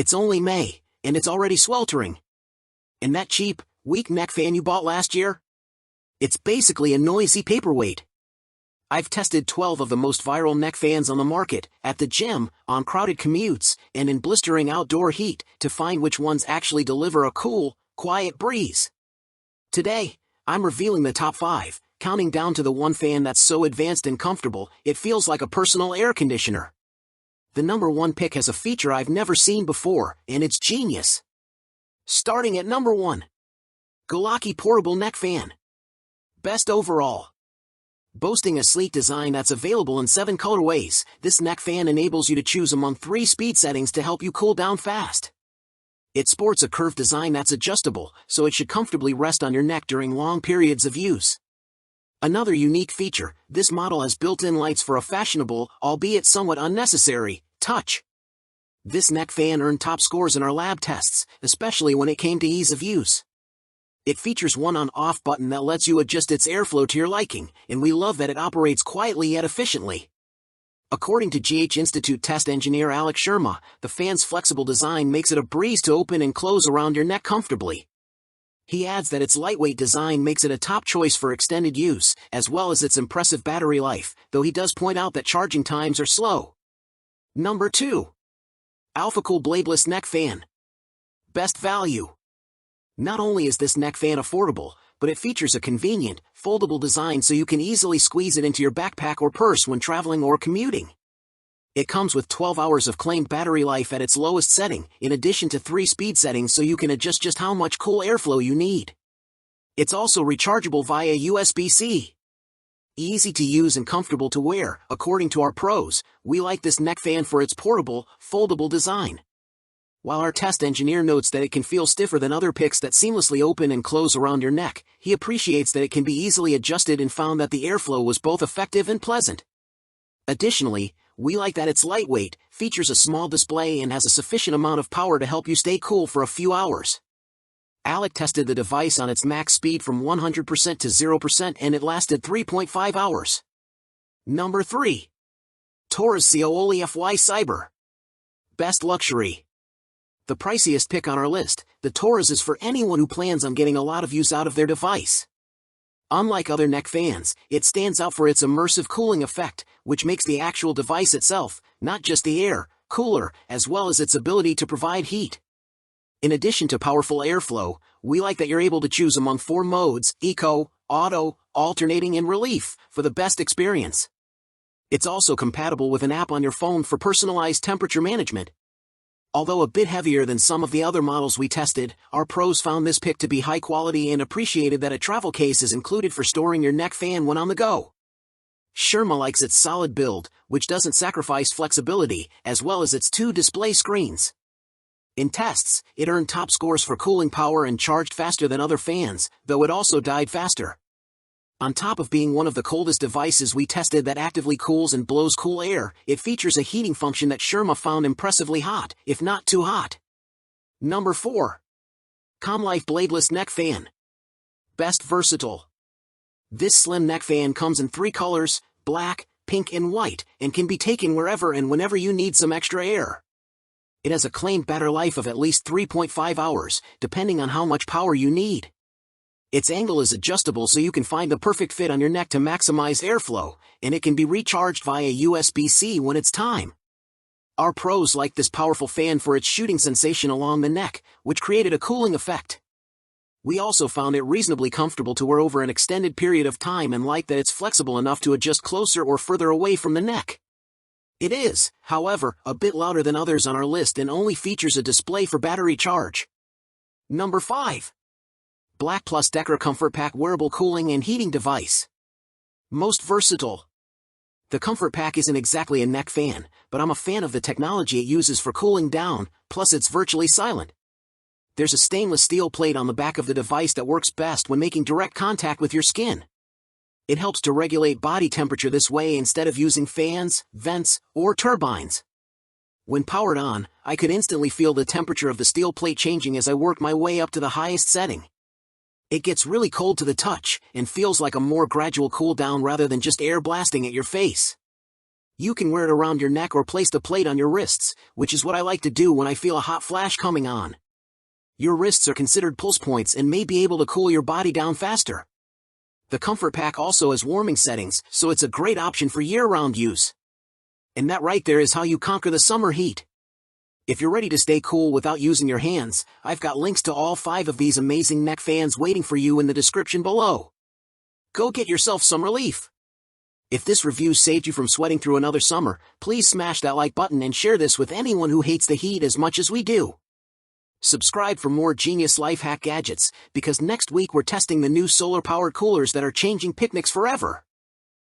It's only May, and it's already sweltering. And that cheap, weak neck fan you bought last year? It's basically a noisy paperweight. I've tested 12 of the most viral neck fans on the market, at the gym, on crowded commutes, and in blistering outdoor heat, to find which ones actually deliver a cool, quiet breeze. Today, I'm revealing the top 5, counting down to the one fan that's so advanced and comfortable, it feels like a personal air conditioner. The number 1 pick has a feature I've never seen before, and it's genius. Starting at number 1. Gulaki Portable Neck Fan. Best overall. Boasting a sleek design that's available in 7 colorways, this neck fan enables you to choose among 3 speed settings to help you cool down fast. It sports a curved design that's adjustable, so it should comfortably rest on your neck during long periods of use. Another unique feature, this model has built-in lights for a fashionable, albeit somewhat unnecessary, touch. This neck fan earned top scores in our lab tests, especially when it came to ease of use. It features one on-off button that lets you adjust its airflow to your liking, and we love that it operates quietly yet efficiently. According to GH Institute test engineer Alex Sharma, the fan's flexible design makes it a breeze to open and close around your neck comfortably. He adds that its lightweight design makes it a top choice for extended use, as well as its impressive battery life, though he does point out that charging times are slow. Number 2. Alphacool Bladeless Neck Fan. Best value. Not only is this neck fan affordable, but it features a convenient, foldable design so you can easily squeeze it into your backpack or purse when traveling or commuting. It comes with 12 hours of claimed battery life at its lowest setting, in addition to 3 speed settings so you can adjust just how much cool airflow you need. It's also rechargeable via USB-C. Easy to use and comfortable to wear, according to our pros, we like this neck fan for its portable, foldable design. While our test engineer notes that it can feel stiffer than other picks that seamlessly open and close around your neck, he appreciates that it can be easily adjusted and found that the airflow was both effective and pleasant. Additionally, we like that it's lightweight, features a small display and has a sufficient amount of power to help you stay cool for a few hours. Alec tested the device on its max speed from 100% to 0% and it lasted 3.5 hours. Number 3. Torras COOLiFY Cyber. Best luxury. The priciest pick on our list, the Torras is for anyone who plans on getting a lot of use out of their device. Unlike other neck fans, it stands out for its immersive cooling effect, which makes the actual device itself, not just the air, cooler, as well as its ability to provide heat. In addition to powerful airflow, we like that you're able to choose among 4 modes, eco, auto, alternating and relief, for the best experience. It's also compatible with an app on your phone for personalized temperature management. Although a bit heavier than some of the other models we tested, our pros found this pick to be high quality and appreciated that a travel case is included for storing your neck fan when on the go. Sharma likes its solid build, which doesn't sacrifice flexibility, as well as its 2 display screens. In tests, it earned top scores for cooling power and charged faster than other fans, though it also died faster. On top of being one of the coldest devices we tested that actively cools and blows cool air, it features a heating function that Sharma found impressively hot, if not too hot. Number 4. Comlife Bladeless Neck Fan. Best versatile. This slim neck fan comes in 3 colors, black, pink and white, and can be taken wherever and whenever you need some extra air. It has a claimed battery life of at least 3.5 hours, depending on how much power you need. Its angle is adjustable so you can find the perfect fit on your neck to maximize airflow, and it can be recharged via USB-C when it's time. Our pros like this powerful fan for its shooting sensation along the neck, which created a cooling effect. We also found it reasonably comfortable to wear over an extended period of time and like that it's flexible enough to adjust closer or further away from the neck. It is, however, a bit louder than others on our list and only features a display for battery charge. Number 5. Black+Decker Comfortpak Wearable Cooling and Heating Device. Most versatile. The Comfortpak isn't exactly a neck fan, but I'm a fan of the technology it uses for cooling down, plus it's virtually silent. There's a stainless steel plate on the back of the device that works best when making direct contact with your skin. It helps to regulate body temperature this way instead of using fans, vents, or turbines. When powered on, I could instantly feel the temperature of the steel plate changing as I worked my way up to the highest setting. It gets really cold to the touch, and feels like a more gradual cool down rather than just air blasting at your face. You can wear it around your neck or place the plate on your wrists, which is what I like to do when I feel a hot flash coming on. Your wrists are considered pulse points and may be able to cool your body down faster. The Comfortpak also has warming settings, so it's a great option for year-round use. And that right there is how you conquer the summer heat. If you're ready to stay cool without using your hands, I've got links to all 5 of these amazing neck fans waiting for you in the description below. Go get yourself some relief. If this review saved you from sweating through another summer, please smash that like button and share this with anyone who hates the heat as much as we do. Subscribe for more genius life hack gadgets, because next week we're testing the new solar-powered coolers that are changing picnics forever.